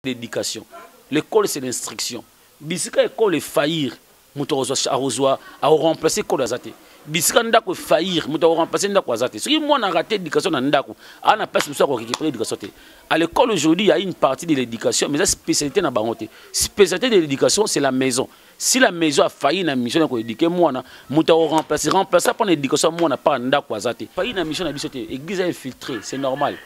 l'éducation. L'école, c'est l'instruction. Bisika école est faillir, à remplacer l'école azate. Bisika ndako faillir, muto remplacer ndako azate. Ce qui moi n'a raté l'éducation dans ndako, a n'a pas besoin de récupérer l'éducation. À l'école aujourd'hui, il y a une partie de l'éducation, mais la spécialité n'a pas honte. Spécialité de l'éducation, c'est la maison. Si la maison a failli na mission ko éduquer moi na, muto remplacer par l'éducation moi n'a pas ndako azate. Failli na mission na bisoté, église infiltrée, c'est normal.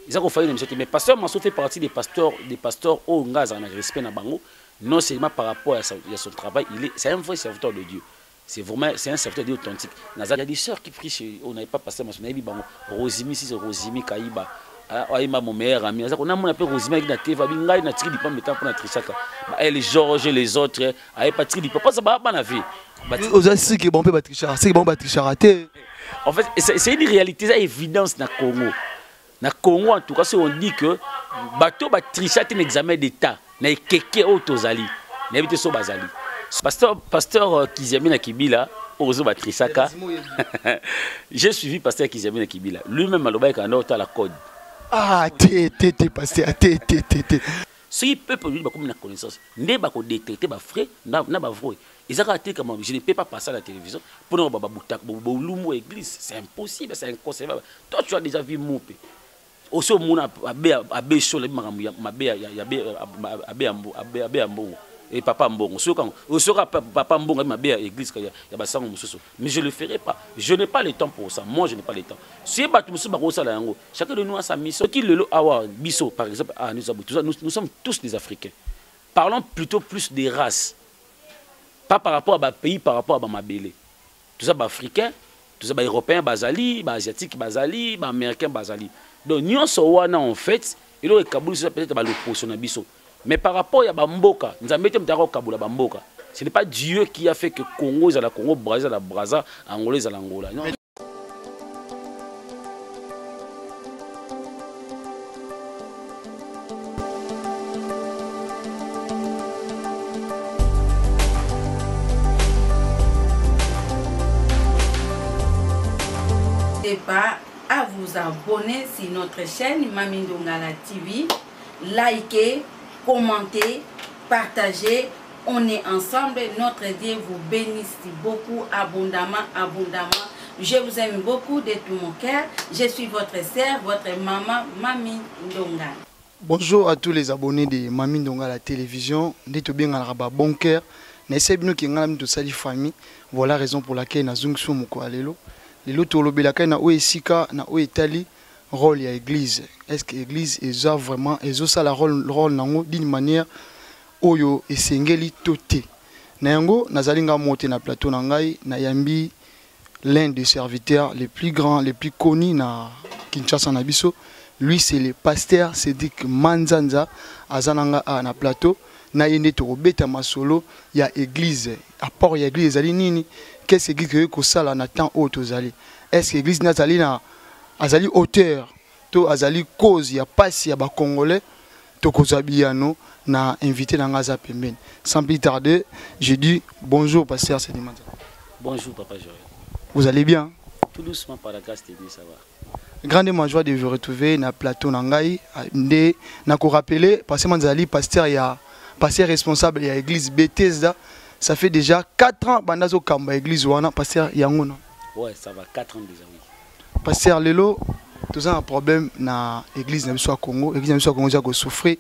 Ils ont failli na mission, mais pasteur Manso fait partie des pasteurs au ngaza na respect na bango. Non seulement par rapport à son travail, c'est un vrai serviteur de Dieu. C'est un serviteur de Dieu authentique. Il y a des sœurs qui prient chez on n'avait pas passé ma sonnerie, Rosimi, si c'est Rosimi Kaïba, Aïma mon meilleur ami. On a mon appel Rosimi qui n'a pas été Bingaï n'a tiré du pain mettant pour notre chaka. Les Georges, les autres, n'avaient pas tiré du pain. Ça va pas la vie. Aux assises qui est bon pour Batrichard, c'est bon Batrichard raté. En fait, c'est une réalité, c'est évidence dans le Congo. Dans le Congo, en tout cas, si on dit que bateau Batrichard est un examen d'État. Na keke otozali na bité so bazali pasteur Kizamina Kibila ozo batrisaka. J'ai suivi pasteur Kizamina Kibila lui-même aloba kana ota la code pasteur si peuple lui ba comme na connaissance ne ba ko détecter ba frère na ba vrai ezaka te comme je ne peux pas passer à la télévision pour no ba butak bo lumo église, c'est impossible, c'est inconcevable. Toi tu as déjà vu Moupe aussi au monde abe chaud les abe ambongo et papa ambongo papa ambongo mabe église ya basango mususu, mais je le ferai pas, je n'ai pas le temps pour ça. Moi je n'ai pas le temps. Si batu mususu ba kosala yango, chacun de nous a sa mission. Qui le awa biso par exemple nous sommes tous des Africains. Parlons plutôt plus des races, pas par rapport à ba pays, par rapport à mabele. Tout ça ba africain, tout ça ba européen bazali, ba asiatique bazali, ba américain bazali. Donc, nous sommes en fait, il y a peut-être l'opposition à Bisso. Mais par rapport à Bamboka, nous avons mis Kaboula Bamboka. Ce n'est pas Dieu qui a fait que Congo est à la Congo, Brésil à la Brazza, Angola est à l'Angola. Non. C'est pas à vous abonner sur notre chaîne Mami Ndongala TV, likez, commentez, partagez. On est ensemble, notre Dieu vous bénisse beaucoup abondamment. Je vous aime beaucoup de tout mon cœur. Je suis votre sœur, votre maman, Mami Ndongala. Bonjour à tous les abonnés de Mami Ndongala télévision. N'êtes bien à la bon cœur. N'essayez bien que nous de sa famille. Voilà la raison pour laquelle nous avons fait mon coalelo. Les lots lobelaka na oesika na oetali rôle ya église. Est-ce que l'église est vraiment ça la rôle nango d'une manière oyo esengeli toté. Na yango nazalinga monter na plateau na ngai na yambi l'un des serviteurs les plus grands, les plus connus na Kinshasa na biso. Lui c'est le pasteur Cédric Manzanza azananga na plateau na yende to beta masolo ya église. Apport ya église ali nini? Qu'est-ce que que ça là n'attend autre zali? Est-ce que l'église nazali na azali auteur to azali cause ya passe ya ba congolais to kozabiano na invité na ngaza pembeni. Sans plus tarder, je dis bonjour pasteur Sédimanta. Bonjour papa Joël. Vous allez bien? Tout doucement par la grâce de Dieu ça va. Grandement joie de vous retrouver na plateau nangai ndé na ko rappeler parce que manzali pasteur ya pasteur responsable ya église Bethesda. Ça fait déjà 4 ans bandazo kamba église wana pasteur yango non. Ouais, ça va 4 ans déjà oui. Pasteur lelo tout un problème na église na biso Congo, église na biso Congo ja ko souffrir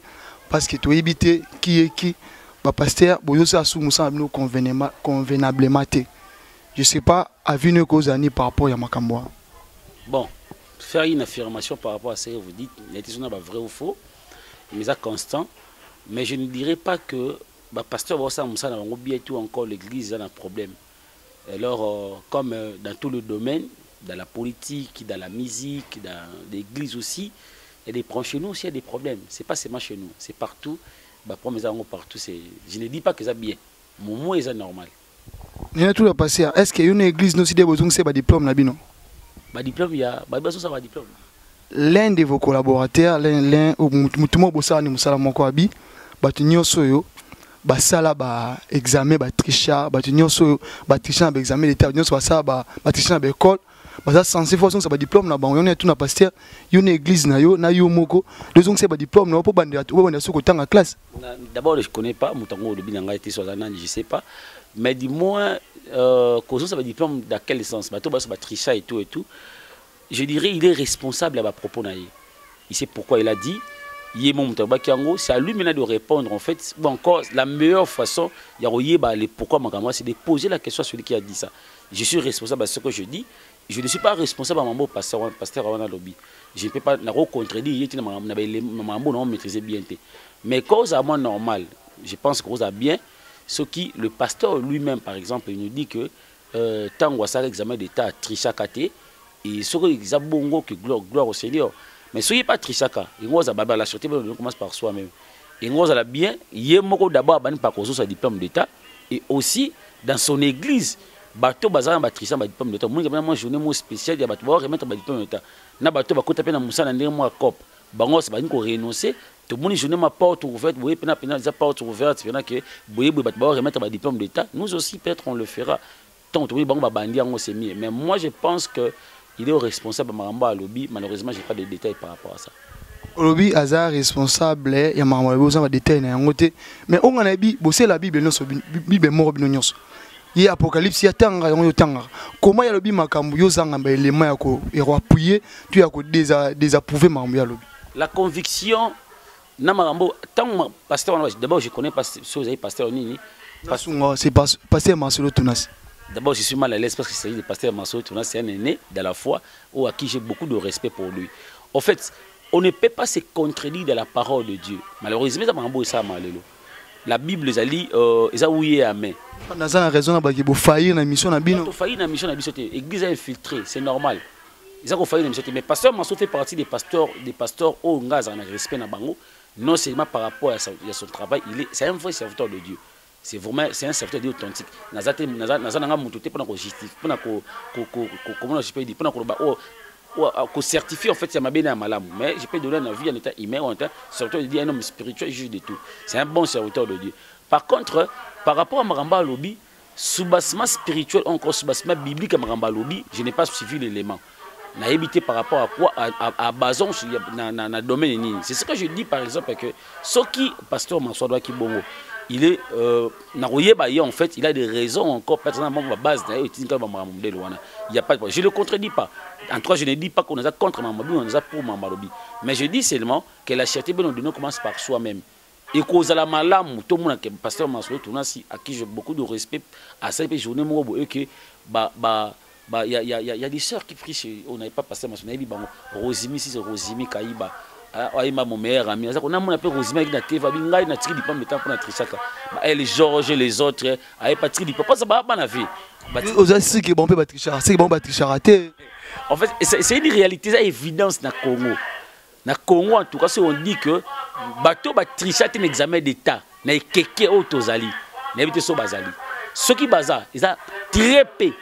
parce que to éviter qui est qui ba pasteur boyo sa sou musa no convenablement té. Je sais pas avine cause ani par rapport à makambo. Bon, faire une affirmation par rapport à ce que vous dites, il est vrai ou faux, mais ça constant, mais je ne dirais pas que le pasteur Bossa Moussa n'a pas tout encore l'église a un problème. Alors, comme dans tout le domaine, dans la politique, dans la musique, dans l'église aussi, il y a des problèmes. Chez nous aussi, il y a des problèmes. Ce n'est pas seulement chez nous, c'est partout. Partout je ne dis pas que c'est bien. Mon mot est normal. Est-ce qu'il y a une église qui a besoin de diplôme? Diplôme, il y a besoin de diplôme. L'un de vos collaborateurs, l'un ou Moutouma Bossa ni Moussala Mokoabi, Batunyo Soyo, Basala ba examen ba tricha, Batunyo Soyo, ba tricha ba examen d'état, Batunyo Soyo ba tricha ba école, baza censé fois ça ba diplôme na bango, on est tout na pasteur, yo na église na yo moko, deux ans c'est ba diplôme na po bande soko tanga classe. D'abord je connais pas mutango le binanga été sur je sais pas, mais dis-moi cause ça ba diplôme dans quel sens? Bato ba tricha et tout. Je dirais il est responsable à ma propos na ye. Il sait pourquoi il a dit. C'est à lui maintenant de répondre en fait. Ou encore, la meilleure façon, pourquoi c'est de poser la question à celui qui a dit ça. Je suis responsable de ce que je dis. Je ne suis pas responsable à mon pasteur Awana Lobby. Je ne peux pas contredire, je maîtriser bien. Mais cause à moi normal, je pense que ça bien. Ce qui, le pasteur lui-même, par exemple, il nous dit que tant qu'on a l'examen d'état tricha kate, et ce que bongo que gloire au Seigneur. Mais si il n'y a pas de trichaka, la sûreté commence par soi-même. Et nous allons bien, il y a d'abord un diplôme d'État. Et aussi, dans son église, bateau bazar ba tricha ba diplôme d'État. Moi, j'ai journée spéciale, il y a remettre ba diplôme d'État. Na bateau ba kota pe na musa na ndenge mo cop. Bango c'est ba ko renoncer. Tout le monde journée ma porte ouverte, boye pena des portes ouvertes, pena que boye ba remettre ba diplôme d'État. Nous aussi peut-être on le fera. Tant tout bango ba bandi en c'est mieux. Mais moi je pense que il est responsable de Maramba à Lobby. Malheureusement, je n'ai pas de détails par rapport à ça. Lobby Hazard responsable, il y a Maramba besoin de détails. Mais on a dit, bosser la Bible, Bible mort, il y a Apocalypse, il y a Tanga, comment il y a Lobby Makambu, les mains et appuyer, tu as désapprouvé Maramba à Lobby. La conviction, tant pasteur, d'abord je connais pas si vous avez pasteur Nini. C'est pasteur Marcelo Tounas. D'abord, je suis mal à l'aise parce qu'il s'agit de pasteur Marcelo Tounas, c'est un aîné dans la foi à qui j'ai beaucoup de respect pour lui. En fait, on ne peut pas se contredire de la parole de Dieu. Malheureusement, la Bible, les ali, ils ont ouillé à main. Dans la raison, il faut faillir dans la mission. Il faut faillir dans la mission. L'église a infiltré, c'est normal. Ils ont failli dans la mission. Mais pasteur Marcelo fait partie des pasteurs où on a un respect dans Bango. Non seulement par rapport à son travail, c'est un vrai serviteur de Dieu. C'est vraiment un serviteur de Dieu authentique. Pour certifier en fait c'est ma bien à malam, mais je peux donner un avis en état humain en état serviteur de Dieu, un homme spirituel juge de tout. C'est un bon serviteur de Dieu. Par contre, par rapport à Maramba Lobby, soubassement spirituel encore soubassement biblique à Maramba Lobby, je n'ai pas suivi l'élément. N'a évité par rapport à quoi à Bazon dans le domaine. C'est ce que je dis par exemple que ce qui pasteur Mansour qui bongo, il est en fait il a des raisons encore personnellement à base il y a pas je le contredis pas. En tout cas, je ne dis pas qu'on est contre Mamabou, on est pour Mamalobi. Mais je dis seulement que la charité de nous commence par soi-même. Et cause à la malam, tout le monde qui est pasteur Mansour Tounasi, à qui j'ai beaucoup de respect, à cette journée, il y a des sœurs qui prient, on n'avait pas pasteur Mansour, Rosimi, si c'est Rosimi Kaïba. Mon meilleur ami, on a mon appel Rosimi qui a été fait, na tri diplôme de temps pour la trichaka. Elle Georges les autres, avec pas tri diplôme, pas ça va pas la vie. Aux assis qui bon peut tricher, c'est bon tricher raté. En fait, c'est une réalité, c'est une évidence dans le Congo. Dans le Congo, en tout cas, si on dit que bateau va tricher un examen d'État, il y a quelqu'un d'autre qui a so bazali. Ceux qui bazar, ils ont très peu.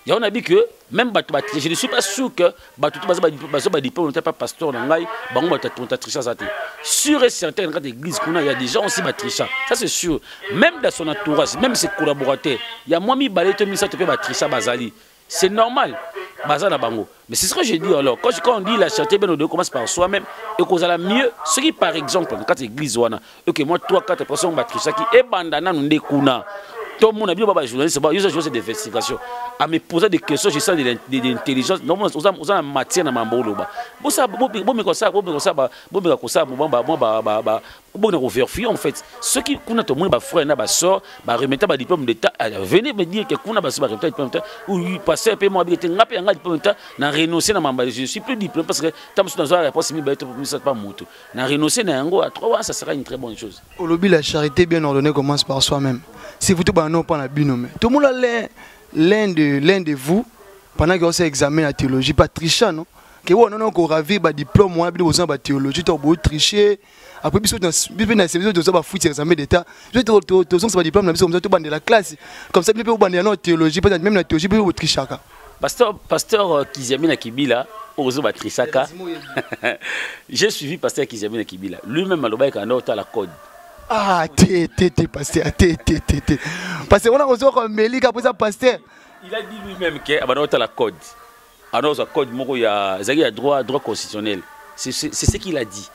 Et on a dit que même bateau va tricher, je ne suis pas sûr que bateau va diplôme, on n'est pas pasteur, on va tricher ça. Sûr et certain, dans l'église, il y a des gens aussi qui tricher. Ça c'est sûr. Même dans son entourage, même ses collaborateurs, il y a moi qui balai tout ça, tu peux tricher bazali. C'est normal. Mais c'est ce que je dis alors. Quand on dit la charité, on commence par soi-même et qu'on a mieux. Ce qui, par exemple, quand l'église, ok, moi, 3-4 personnes ont battu ça qui est bandana, nous découna. Tout le monde a dit, journaliste, c'est des investigations. À me poser des questions, je sens de l'intelligence. Normalement, on a matière dans ma boule. Bon, ça, en fait, ceux qui connaissent tout le monde, frère, ma soeur, remettre un diplôme d'État, venez me dire que qu'on a besoin de diplôme d'État, ou passer un peu moins bien, un diplôme d'État, n'a renoncé dans ma je suis plus diplôme parce que tant que dans la réponse, c'est pas moto. N'a renoncé à 3 ans, ça sera une très bonne chose. Au lobby, la charité bien ordonnée commence par soi-même. Si vous ne pas la binôme, tout le monde a l'un de vous, pendant que vous avez examiné la théologie, pas tricher, non? Que vous avez ravi un diplôme, vous avez besoin de théologie, vous avez tricher. Après, vous avez foutu l'examen d'État. Vous avez un diplôme, vous avez de la classe. Comme ça, vous avez une théologie, même la théologie, vous avez tricher. Pasteur Kizamina Kibila, Ozo Batrisaka. J'ai suivi pasteur Kizamina Kibila. Lui-même, il a la code. Ah, pasteur, parce qu'on a reçu comme Mélik après ça, pasteur. Il a dit lui-même qu'il a la code. Alors, ça code moko ya droit constitutionnel. C'est ce qu'il a dit.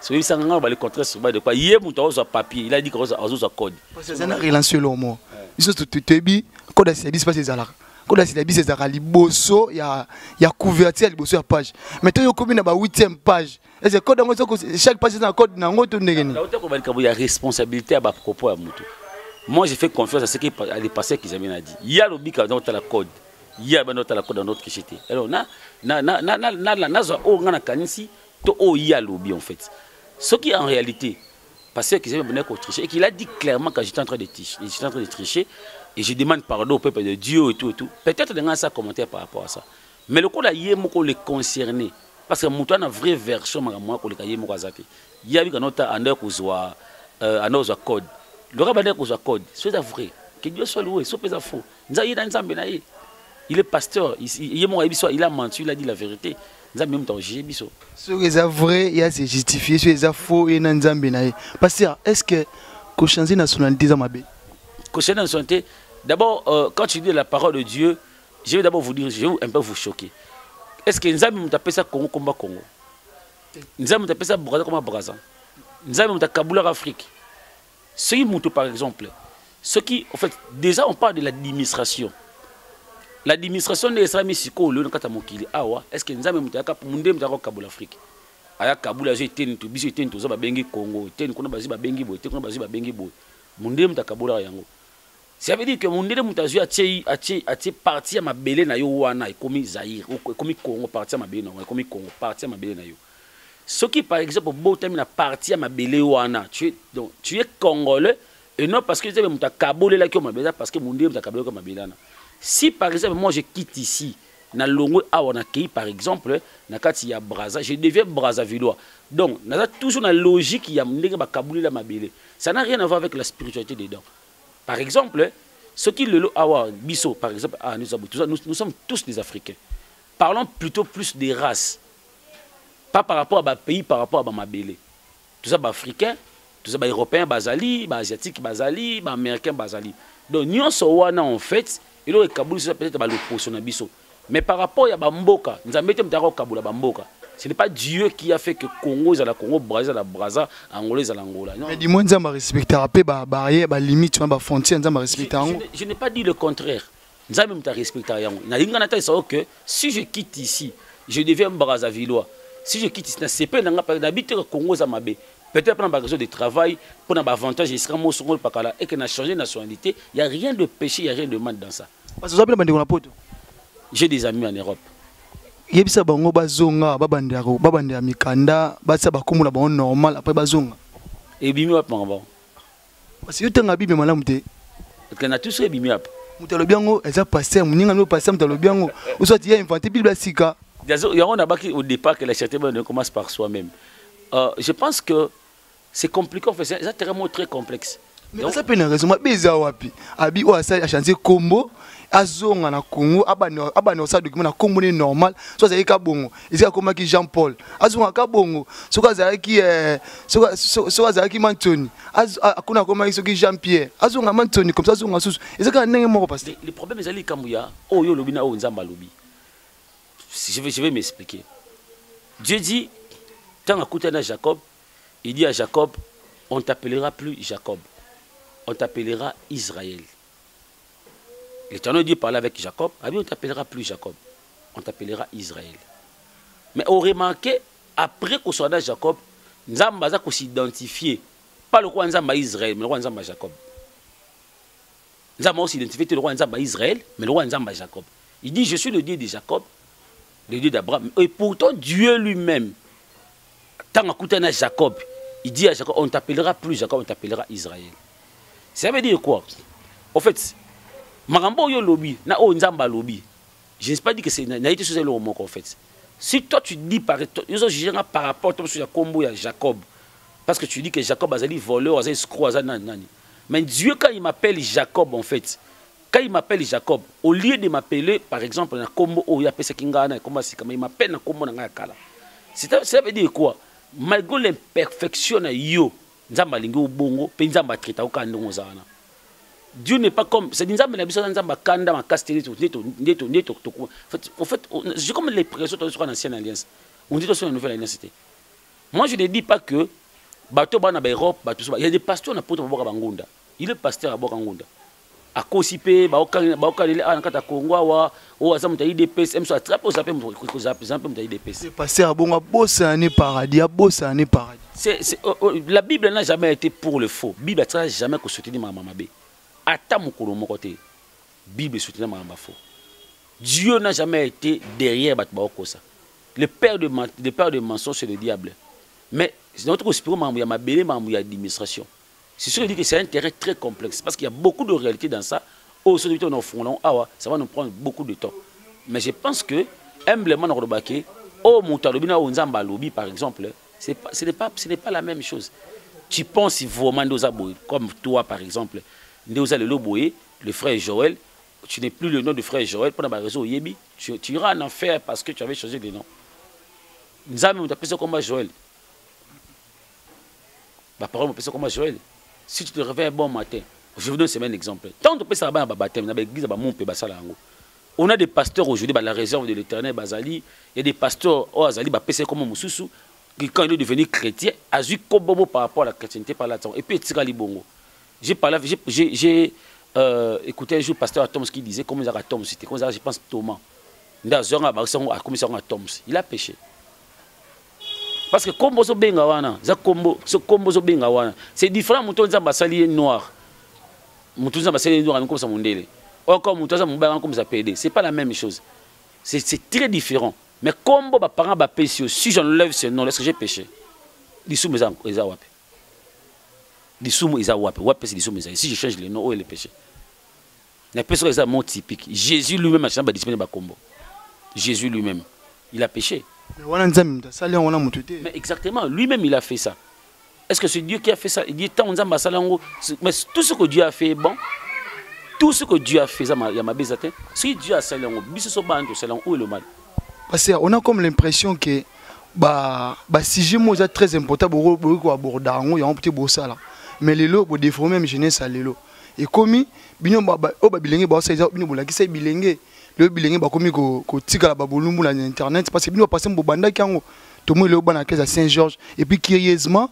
C'est ça le contraire sur de quoi hier mon papier, il a dit qu'on a code. C'est un relance le mot. Ils sont tout tebi code c'est bis passer zala. Code c'est bis zala liboso ya couverture liboso ya page. Mais toi yo comme na ba 8e page. Et c'est code chaque page c'est un code na ngoto ndengeni. La hauteur il y a responsabilité à propos à mutu. Moi j'ai fait confiance à ce qui les passés qu'ils avaient dit. Il y a le bic dans la code. Il y a la code dans notre société. Alors na on a kanisi to o il y a lobby en fait. Ce qui en réalité, parce qu'il venait pour tricher, et qu'il a dit clairement quand j'étais en train de tricher, et je demande pardon au peuple de Dieu et tout. Peut-être qu'il y a un commentaire par rapport à ça. Mais le coup là, il y a les concernés. Parce que moi, une vraie version, il y a eu un autre code. Le rabbin a code. C'est vrai. Que Dieu soit loué, c'est faux. Il est pasteur, il a menti, il a dit la vérité. Même temps, j'ai mis ça. Ce qui est vrai, il y a c'est justifié. Ce qui est faux, il y a un zambé. Pasteur, est-ce que vous changez de nationalité dans ma baie? Changer de nationalité, d'abord, quand tu dis la parole de Dieu, je vais d'abord vous dire, je vais un peu vous choquer. Est-ce que nous avons appelé ça Congo comme Congo? Nous avons appelé ça Brazza comme Brazza. Nous avons appelé ça Kaboula Afrique. Ce qui monte par exemple, ce qui, en fait, déjà on parle de l'administration. L'administration de l'Israël, est-ce que nous avons appelé ça Kaboula Afrique? Aya Kaboula, j'ai été tout biso, été tout ça, bengi Congo, été nous connaissons pas bengi boy, été nous connaissons pas bengi boy. Mundem ta Kaboula yango. Ça veut dire que mundem mutazu a parti à ma belé na yo wana, comme Zaïre, comme Congo parti à ma belé na yo, comme Congo parti à ma belé na yo. Ce qui par exemple beau terme na parti à ma belé wana, tu es congolais et non parce que tu es muta Kaboula là qui ma belé parce que mundem ta Kaboula comme ma belé na. Si par exemple moi je quitte ici na longo awana kei par exemple na kati ya Brazza, je deviens Brazzavillois. Donc na toujours la logique ya ndenge ba Kaboula la mabele. Ça n'a rien à voir avec la spiritualité dedans. Par exemple, ce qui le awa biso par exemple nous sommes tous des Africains. Parlons plutôt plus des races. Pas par rapport à ba pays, par rapport à mabele. Tout ça ba africain, tout ça ba européen bazali, ba asiatique bazali, ba américain bazali. Donc nous sommes en fait, et le Kaboula c'est peut-être ba l'opposition na biso. Mais par rapport à Bamboka, nous avons mis Kaboula Bamboka. Ce n'est pas Dieu qui a fait que Congo, la Congo, Brazza, la Brazza, Angola, la Angola. Mais dis-moi, nous avons respecté la barrière, la limite, la frontière, nous avons respecté. Je n'ai pas dit le contraire. Nous avons respecté. Que si je quitte ici, je deviens Brazzavillois. Si je quitte ici, c'est pas d'habiter au Congo, peut-être pour une raison de travail, pour un avantage, il sera mon second et que n'a changé de nationalité. Il n'y a rien de péché, il n'y a rien de mal dans ça. Parce que vous avez dit j'ai des amis en Europe. Yebisa bango bazonga babandira mikanda basa bakumula bango normal après bazonga. Et bimi wap mangaba. Parce que tanga bibi malamu te. Parce que na tous les bimi wap. Mutalo biango eza passer muninga no passer mutalo biango. Osoti ya inventé bible sika. Il y a on a baki au départ que la cherté commence par soi-même. Je pense que c'est compliqué en fait, c'est vraiment très complexe. Mais ça peut une raison beza wapi. Abi o asa chanter combo azonga na Congo abano sa document na Congo ni normal so za yeka bongo ezika koma ki Jean Paul azonga ka bongo so ka za ki so za ki Mantoni akuna koma ki Jean Pierre azonga Mantoni comme ça azonga susu ezika ndenge moko parce que le problème ezali kambuya oyo lobina o nzamba lobi. Je vais m'expliquer. Dieu dit tant à Jacob, il dit à Jacob, on t'appellera plus Jacob, on t'appellera Israël. L'Éternel dit parler avec Jacob, ah bien on t'appellera plus Jacob, on t'appellera Israël. Mais on remarque, après qu'on soit dans Jacob, Nzamba va s'identifier, pas le roi Nzamba Israël, mais le roi Nzamba Jacob. Nzamba aussi identifié le roi Nzamba Israël, mais le roi Nzamba Jacob. Il dit, je suis le Dieu de Jacob, le Dieu d'Abraham. Et pourtant, Dieu lui-même, tant à Jacob, il dit à Jacob, on t'appellera plus Jacob, on t'appellera Israël. Ça veut dire quoi? En fait, Marambo yo lobby, na o nzamba lobby. Je ne sais pas dire que c'est n'a été sur le moment en fait. Si toi tu dis par rapport à combo à Jacob, parce que tu dis que Jacob a voleur, a escroc, nani. Mais Dieu quand il m'appelle Jacob en fait, quand il m'appelle Jacob, au lieu de m'appeler par exemple na combo o ya pesa kingana comment c'est comme il m'appelle na combo na ngakala. Ça veut dire quoi? Malgré l'imperfection na yo, nzamba lingi ubongo, pe nzamba treta okandongo zana. Dieu n'est pas comme c'est Nzambe na biso Nzamba kanda ma caster neto. En fait, j'ai comme les pressions sur l'ancienne alliance. On dit sur la nouvelle alliance. Moi je ne dis pas que bateau bana ba Europe, il y a des pasteurs na poto ba Bangunda. Il est pasteur à Bangunda. A Kosipe, ba okalele a nakata Kongo wa o azamuta IDPS, même so attrape o zape mo ko zape mo IDPS. C'est pasteur à bonga bossa né paradis, bossa né paradis. La Bible n'a jamais été pour le faux. La Bible n'a jamais soutenu ma maman. Ata mukolo moko te. Bible soutient ma maman faux. Dieu n'a jamais été derrière Batbaokosa. Le père de mensonges, c'est le diable. Mais notre spirituel, il y a ma belle, il y a l'administration. C'est sûr que c'est un intérêt très complexe parce qu'il y a beaucoup de réalité dans ça. Aujourd'hui, ça va nous prendre beaucoup de temps. Mais je pense que, humblement, par exemple, ce n'est pas la même chose. Tu penses vraiment comme toi, par exemple, le frère Joël, tu n'es plus le nom de frère Joël, pendant la réseau Yebi, tu iras en enfer parce que tu avais changé de nom. Nous avons appelé ça comme Joël. Ma parole m'appelle ça comme Joël. Si tu te réveilles un bon matin, je vous donne un exemple. Tant que ça va baptême, on a des pasteurs aujourd'hui, la réserve de l'Éternel, Bazali, il y a des pasteurs, Azali, comme Moussoussou, qui quand il est devenu chrétien, a vu comme par rapport à la chrétienté par là-dedans. Et puis, Tirali Bongo. J'ai écouté un jour le pasteur Atoms qui disait comment Atoms, c'était comme ça, je pense Thomas. Il a péché. Parce que combo so benga wana, c'est différent muto nzamba sali noir. Muto nzamba sali noir comme ça mondele. Encore muto nzamba mubanga comme ça PD, c'est pas la même chose. C'est très différent. Mais combo ba parents ba péché, si j'enlève ce nom, est-ce que j'ai péché? Disou meza eza wapi. Disou eza wapi, wapi c'est disou meza. Si je change le nom, où est le péché? La personne est un mot typique. Jésus lui-même a changé ba combo. Jésus lui-même, il a péché. Mais exactement, lui-même il a fait ça. Est-ce que c'est Dieu qui a fait ça? Il dit tant mais tout ce que Dieu a fait est bon. Tout ce que Dieu a fait, ça il y a ma bézate. Si Dieu a salango, où est le mal? Parce qu'on a comme l'impression que si j'ai moi très important pour aborder il y a un petit beau ça là. Mais les lots pour déformer même jeunesse à l'élo. Et comme bino babilenge ba ça ils ont bino qui c'est bilenge. Le bilingue ba komi ko tika la babolumbu na internet parce que bino passer mbobanda kango to mo le bana à Saint-Georges et puis curieusement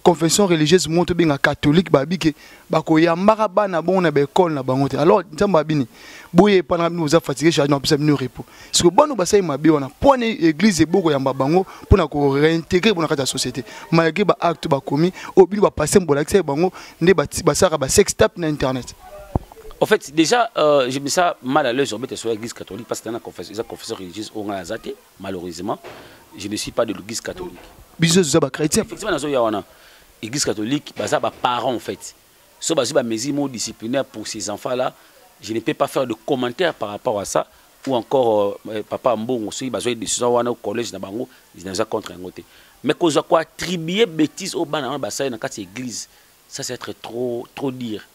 confession religieuse monte bien catholique ba bike ba ko yambaka bana bon na ba école na bango te alors nzamba bini boye pana bino za fatigué charge na pisa bino repos parce que bano ba sai mabe wana pone église boko yamba bango pona ko réintégrer bona kata société malgré ba acte ba komi o bino ba passer mbola ki bango nde ba saka ba sex tap na internet. En fait, déjà, je me sens mal à l'aise sur l'église catholique parce que dans la confession religieuse, on a azaté, malheureusement. Je ne suis pas de l'église catholique. Effectivement, dans l'église catholique, il y a des parents en fait. Si il y a des mesures disciplinaires pour ces enfants-là, je ne peux pas faire de commentaires par rapport à ça. Ou encore, papa Mbongo, si il y a des décisions au collège, ils sont contre un côté. Mais quand on attribuer bêtises au ban dans l'église, ça c'est être trop dire.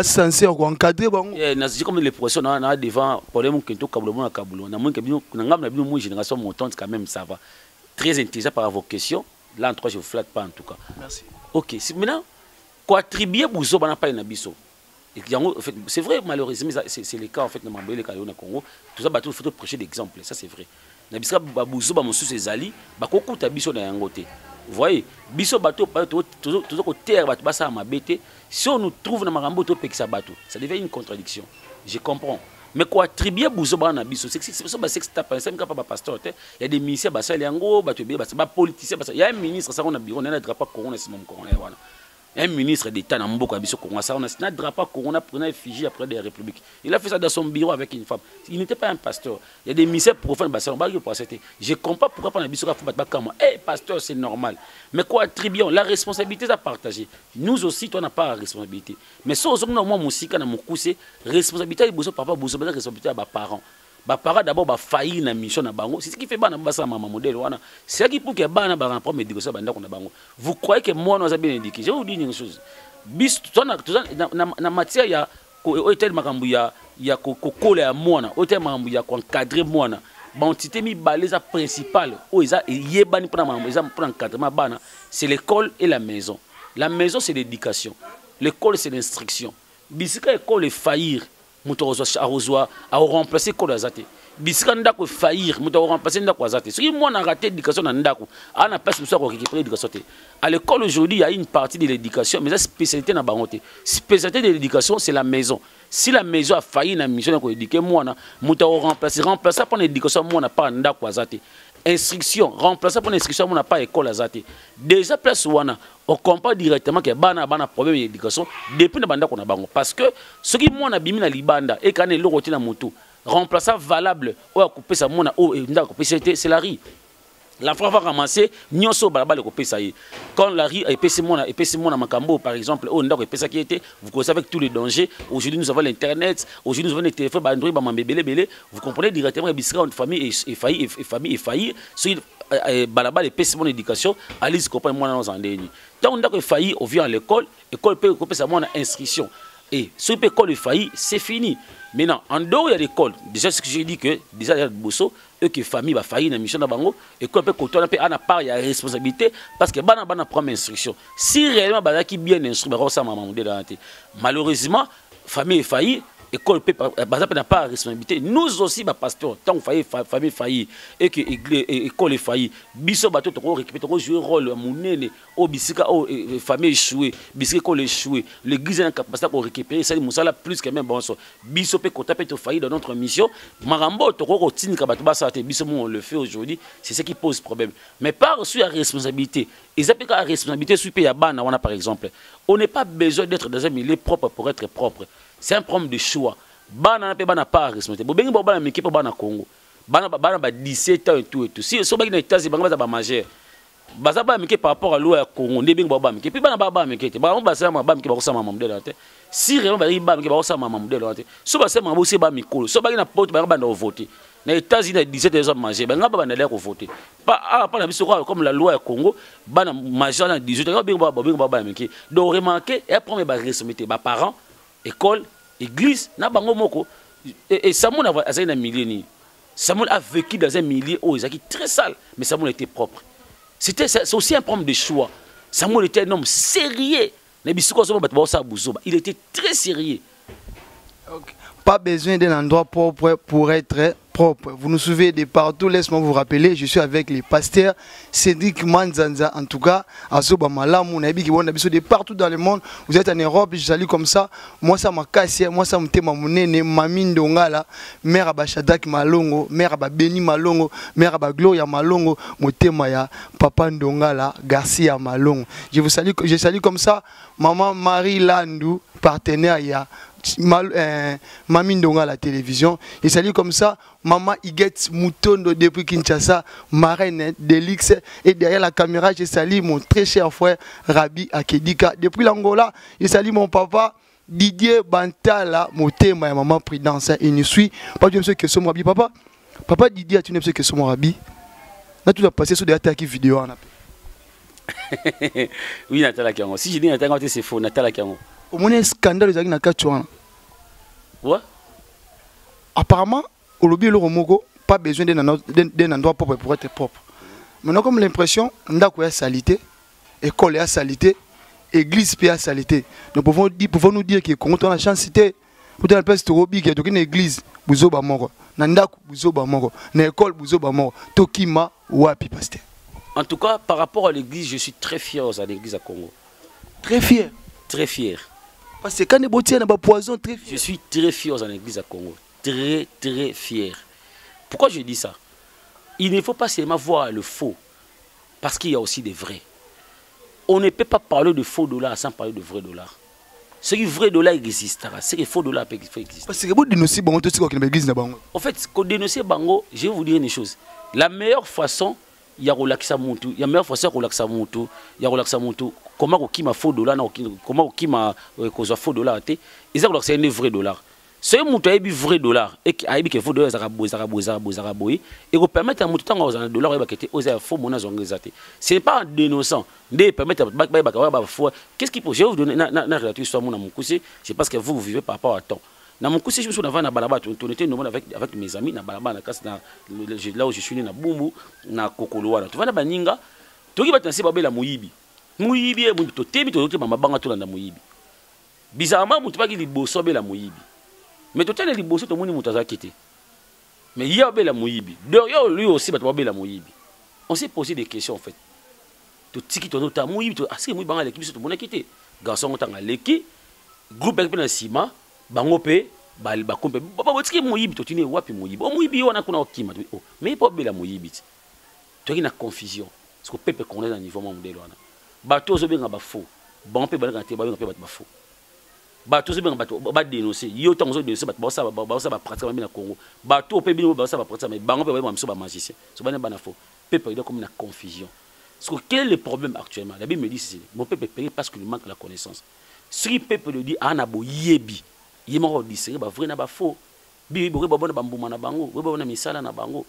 Censé encadrer c'est comme les professeurs devant problème que tout kaboulo na kaboulo na moins que nous génération montante quand même ça va très intéressant par vos questions là en trois je vous flatte pas en tout cas. Merci. OK, maintenant quoi attribuer buzo bana pas na biso et c'est vrai malheureusement c'est le cas en fait dans Mambele Kayo Congo tout ça il faut prêcher d'exemple ça c'est vrai na biso ba buzo ba mosusu ezali ba kokuta biso na yango te. Vous voyez, biso bateau toujours au terre bateau basa mabete. Si on nous trouve dans marambo to pekisa bateau, ça devient une contradiction. Je comprends. Mais quoi attribuer buzo bana biso, c'est ça ba sex tap, c'est même pas pasteur, il y a des ministères basa liango, bateau ba politicien basa. Il y a un ministre ça on a bureau, on a drapeau corona c'est mon corona voilà. Un ministre d'État dans Mboko Abisso Congo, ça on a un drapeau corona prenant effigie après des républiques. Il a fait ça dans son bureau avec une femme. Il n'était pas un pasteur. Il y a des ministères profanes, je comprends pourquoi pas Abisso Kama. Eh pasteur, c'est normal. Mais quoi attribuer la responsabilité à partager. Nous aussi, toi n'a pas la responsabilité. Mais ça aussi moi musique na mukuse responsabilité de papa, responsabilité à parents. Ba parents d'abord ba faillir na mission na bango c'est ce qui fait bana basa mama modèle wana c'est qui pour que bana ba reprendre médication banda ko na bango vous croyez que moi nous a bien indiqué je vous dis une chose bis na matière ya hôtel makambu ya kokola ya mwana hôtel makambu ya ko encadrer mwana ba entité mi baleza principale o eza yebani pour na makambu eza pour encadrement bana c'est l'école et la maison c'est l'éducation l'école c'est l'instruction bisika école faillir moto arozwa a remplacer école azate bisika ndako faillir moto remplacer ndako azate ce qui moi na raté éducation na ndako ana place moto ko récupérer éducation à l'école aujourd'hui il y a une partie de l'éducation mais la spécialité na bangote spécialité de l'éducation c'est la maison. Si la maison a failli na mission ko éduquer moi na moto remplacer par l'éducation moi na pas ndako azate instruction remplacer pour l'instruction moi na pas école azate déjà place wana on comprend directement que bana problème d'éducation depuis na banda ko na bango parce que ce qui moi na bimi na libanda et quand le roti na moto remplaçant valable ou à couper sa mona ou ndako c'est la riz. L'enfant va ramasser nyonso balabala ko pesa yi. Quand la riz et pesa mona makambo par exemple au ndako pesa qui était vous connaissez avec tous les dangers. Aujourd'hui nous avons l'internet, aujourd'hui nous avons les téléphones ba Android ba mambebele vous comprenez directement bisika une famille est failli sur balabala et pesa mon éducation Alice comprend moi dans andeni. Donc ndako failli on vient à l'école peut couper sa mona inscription. Et ce qui école failli, c'est fini. Maintenant, en dehors de l'école, déjà ce que j'ai dit que déjà il y a bosso, eux qui famille va faillir dans mission d'Abango, et qu'on peut côtoyer un peu à part il y a responsabilité parce que bana prendre instruction. Si réellement bana qui bien instruit, ça maman malheureusement famille est faillie. École n'a pas de responsabilité. Nous aussi, pasteur, tant que famille faillit et que l'école est faillie, biso bateau to récupérer jouer rôle monene au bisika au famille échouée, bisika école échouée, l'église a capacité pour récupérer ça musala plus que même bon so. Biso peut taper to failli dans notre mission, marambo to routine ka bato basa te biso on le fait aujourd'hui, c'est ce qui pose problème. Mais par sur la responsabilité, ils appellent la responsabilité sur ya bana wana par exemple. On n'est pas besoin d'être dans un milieu propre pour être propre. C'est un problème de choix. Bana n'a pas responsabilité. Bobengi bana miki po bana Congo. Bana 17 ans et tout. Si so bana États-Unis bana ba majeur. Baza ba miki par rapport à loi Congo, ndé bengi bana miki. Puis bana ba miki. Bana ba sa ba miki ba ko sa maman modèle là. Si vraiment ba miki ba ko sa maman modèle là. So ba sa maman aussi ba mikolo. So ba na porte ba bana voter. Na États-Unis 17 ans majeur. Bana ba na l'air voter. Pas na biso comme la loi Congo, bana majeur na 18 ans bengi ba miki. Donc remarquez, et premier ba responsabilité ba parents école, église, na bango moko. Et Samuel a un milieu. Samuel a vécu dans un milieu où il était très sale, mais Samuel était propre. C'est aussi un problème de choix. Samuel était un homme sérieux. Il était très sérieux. Okay. Pas besoin d'un endroit propre pour être propre. Vous nous suivez de partout, laisse-moi vous rappeler, je suis avec les pasteurs Cédric Manzanza, en tout cas, à Sobamala, mon ami qui est de partout dans le monde. Vous êtes en Europe, je salue comme ça. Moi, ça m'a cassé, moi, ça m'a été mon Mami Ndongala, mère à Bachadak Malongo, mère à Beni Malongo, mère à Gloria Malongo, mon témoin, papa Ndongala, Garcia Malongo. Je salue comme ça, maman Marie Landou, partenaire, Mami Ndonga à la télévision. Et salut comme ça, maman Iguet Moutondo depuis Kinshasa, marraine d'Elix. Et derrière la caméra, je salue mon très cher frère Rabi Akedika. Depuis l'Angola, je salue mon papa Didier Bantala, mon thème, ma maman Prudence. Et nous suis. Pas de que c'est mon Rabi, papa. Papa Didier, tu ne sais que c'est mon Rabi. Là, tu dois passer sur des attaques vidéo. Oui, Natala Kiango. Si je dis Natala Kiango, c'est faux. Natala Kiango. Au moins, un scandale de la Kachouana. Ouais. Apparemment, au lobby, pas besoin d'un endroit propre pour être propre. Maintenant, comme l'impression, on a salité, école a salité, église a salité. Nous pouvons nous dire que quand on a chance, c'était pour une place de lobby, qui est une église, Bouzoba Moro, Nandaku Bouzoba Moro, une école Bouzoba Moro, Tokima, Wapi Pasteur. En tout cas, par rapport à l'église, je suis très fier à l'église à Congo. Très fier. Très fier. Parce que quand les boutiques ont poison, très fier. Je suis très fier dans l'église à Congo. Très, très fier. Pourquoi je dis ça? Il ne faut pas seulement voir le faux, parce qu'il y a aussi des vrais. On ne peut pas parler de faux dollars sans parler de vrais dollars. Ce qui est vrai dollar existera, ce qui est faux dollar peut exister. Parce que vous dénoncez Bango, tout ce qu'on a l'église na Bango. En fait, quand dénoncer Bango, je vais vous dire une chose. La meilleure façon, il y a relaxa mutu, il y a meilleure façon relaxa mutu, il y a relaxa mutu. Comment on a faux dollar, comment on a faux dollar, ils ont c'est un vrai dollar. Ce mutu a un vrai dollar et qui a un faux dollar, et vous permettre à mutu tant aux dollars et qui aux faux monnaie zongezate. Ce n'est pas en dénonçant, de permettre à qu'est-ce qu'il faut? Je vais vous donner une relative histoire mon amoukousi, c'est parce que vous vivez par rapport à temps. Dans mon coup, je me suis dit, on était avec mes amis, là où je suis né, na Bumbu, na Kokoloa. Tu vois, na Baninga, tu vas te lancer la Mouibi. Mouibi, tu t'es mis, tu vas te Mouibi. bizarrement mutu baki liboso bela moyibi mais totele liboso to moni mutu azakite mais il y a bela moyibi derrière lui aussi bato bela moyibi on s'est posé des questions en fait to tiki to nota moyibi to asi moyibi banga l'équipe to monaki te garçon tanga leki groupe pe na sima bango pe ba kompe ba tiki moyibi to tini wapi moyibi o moyibi wana kuna okima to mais pas bela moyibi to ki na confusion parce que peuple connaît dans niveau mondelo wana bato zo benga ba faux bon pe ba te ba benga pe ba faux bato zo benga bato ba dénoncer yo tango zo dénoncer bato ba sa ba pratiquer na Congo bato pe bino ba sa ba pratiquer mais bango pe ba mso ba magicien so ba na faux peuple doit comme une confusion parce que quel est le problème actuellement la Bible me dit c'est mon peuple périt parce qu'il manque la connaissance si le peuple le dit ana bo yebi yemo discerner ba vrai na ba faux bi bo ba bona ba mbuma na bango bo ba bona misala na bango.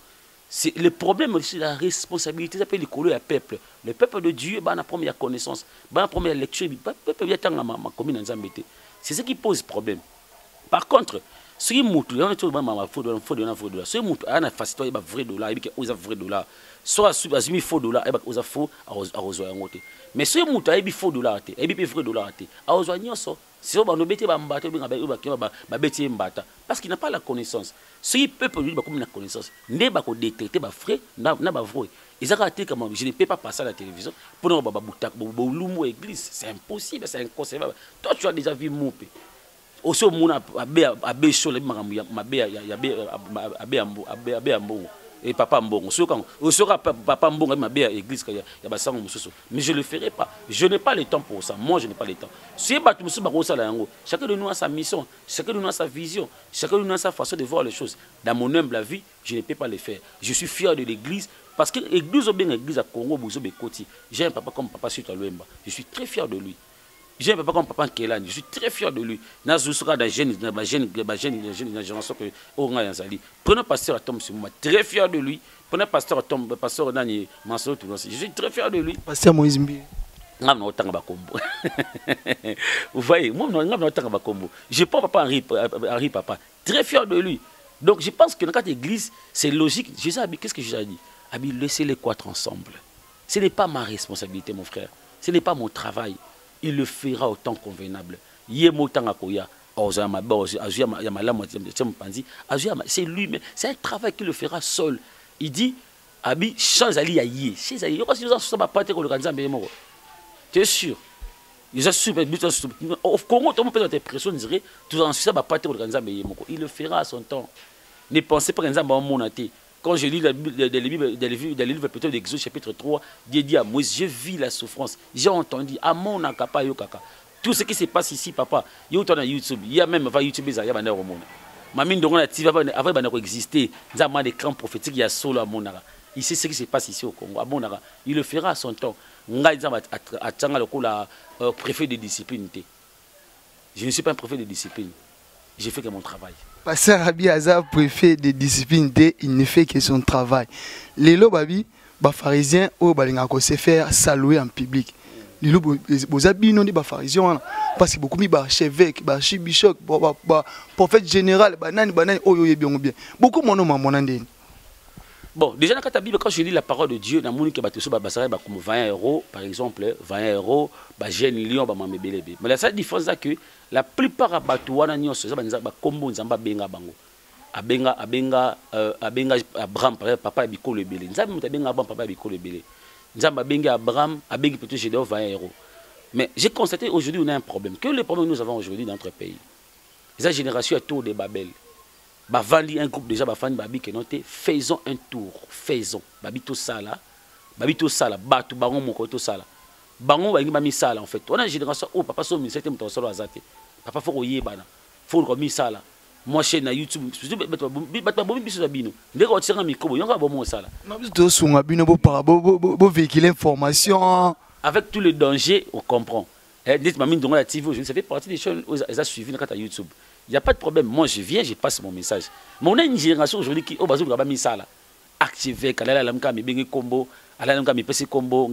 C'est le problème aussi la responsabilité ça peut le coller à peuple. Le peuple de Dieu bah la première connaissance, bah la première lecture, bah peuple vient tant ma commune en Zambété. C'est ce qui pose problème. Par contre, si mutu on est tout ma faux dollar, si mutu a na facilité il ba vrai dollar, il a vrai dollar. Soit azimi faux dollar, il ba oza faux à rejoindre ngoté. Mais si mutu a bi faux dollar té, il bi vrai dollar té, a rejoindre nyonso. Si on va nous mettre ba beti mbata parce qu'il n'a pas la connaissance. Si peuple lui ba comme la connaissance, ne ba ko détecter ba frais na ba vrai. Ils ont raté comment je ne peux pas passer à la télévision pour nous ba butak bo lumu église, c'est impossible, c'est inconcevable. Toi tu as déjà vu moupe. Aussi mona abe show le mabe ya ambo et papa mbongo soka papa mbongo ma bien église ya basango mususu mais je le ferai pas, je n'ai pas le temps pour ça, moi je n'ai pas le temps. Si batu mususu ba ko sala yango, chacun de nous a sa mission, chacun de nous a sa vision, chacun de nous a sa façon de voir les choses. Dans mon humble vie, je ne peux pas le faire. Je suis fier de l'église parce que l'église au bien église à Congo bozo bekoti. J'ai un papa comme papa Suto Luemba. Je suis très fier de lui. J'ai un papa comme papa Kelani, je suis très fier de lui. Nazousoka da jeune génération que Orange Yanzali. Prenez pasteur Tom Simuma, très fier de lui. Prenez pasteur Tom, pasteur Nani Mansour Toulouse. Je suis très fier de lui. Pasteur Moïse Mbi. Vous voyez, moi je prends papa Henri papa, très fier de lui. Donc je pense que dans cette église, c'est logique. Jésus a dit, qu'est-ce que Jésus a dit? A dit laissez-les croître ensemble. Ce n'est pas ma responsabilité mon frère. Ce n'est pas mon travail. Il le fera au temps convenable. C'est lui-même. C'est un travail qu'il le fera seul. Il dit, Abi, change Ali Aïe. Tu es sûr? Au Congo, tout le monde peut être pression, dirait, il le fera à son temps. Ne pensez pas qu'un monaté. Quand je lis des livres plutôt d'Exode chapitre 3, Dieu dit à Moïse, je vis la souffrance, j'ai entendu, à mon akapa yokaka. Tout ce qui se passe ici, papa, il y a YouTube, il y a même YouTube, il y a un monde. Mamine Dongon la TV avant de exister, il y a des grands prophétiques, il y a solo à Monara. Il sait ce qui se passe ici au Congo, à Monara. Il le fera à son temps. Attends le préfet de discipline. Je ne suis pas un préfet de discipline. J'ai fait que mon travail. Pasteur Abi Aza, préfet de discipline, il ne fait que son travail. Les lobabi, les pharisiens, ils se faire saluer en public. Les lobabi, non, les pharisiens, parce que beaucoup de archevêques, archibishops, prophètes général, beaucoup de gens. Bon, déjà dans la Bible, quand je lis la parole de Dieu, dans mon livre, comme 20 €, par exemple, 20 €, j'ai un million, mais la seule différence c'est que la plupart des Batouana, c'est comme Nzamba Benga Bango. Abenga Abraham, papa Biko le Belé. Nzamba Benga Abraham, papa Biko le Belé. Nzamba Benga Abraham, Abenga plutôt j'ai 20 €. Mais j'ai constaté aujourd'hui, on a un problème. Quel est le problème que nous avons aujourd'hui dans notre pays? Cette génération est tour de Babel. Bavandi un groupe déjà bafani babi qui noté faisons un tour, faisons babi tout ça là batu bango moko tout ça là bango bangi bami ça là en fait on a une génération oh papa so mi c'était mon solo azate papa faut oyebana faut ko mi ça là moi chaîne na YouTube batu bomi biso bino ndeko tira micro yonga bomo ça là non biso sunga bino bo véhiculer information avec tous les dangers on comprend dites mamine donc la TV je ça fait partie des choses ça suivi dans YouTube. Il n'y a pas de problème. Moi, je viens, je passe mon message. Mais on a une génération aujourd'hui qui, oh, bah, on a mis ça là. Activé, combo, combo,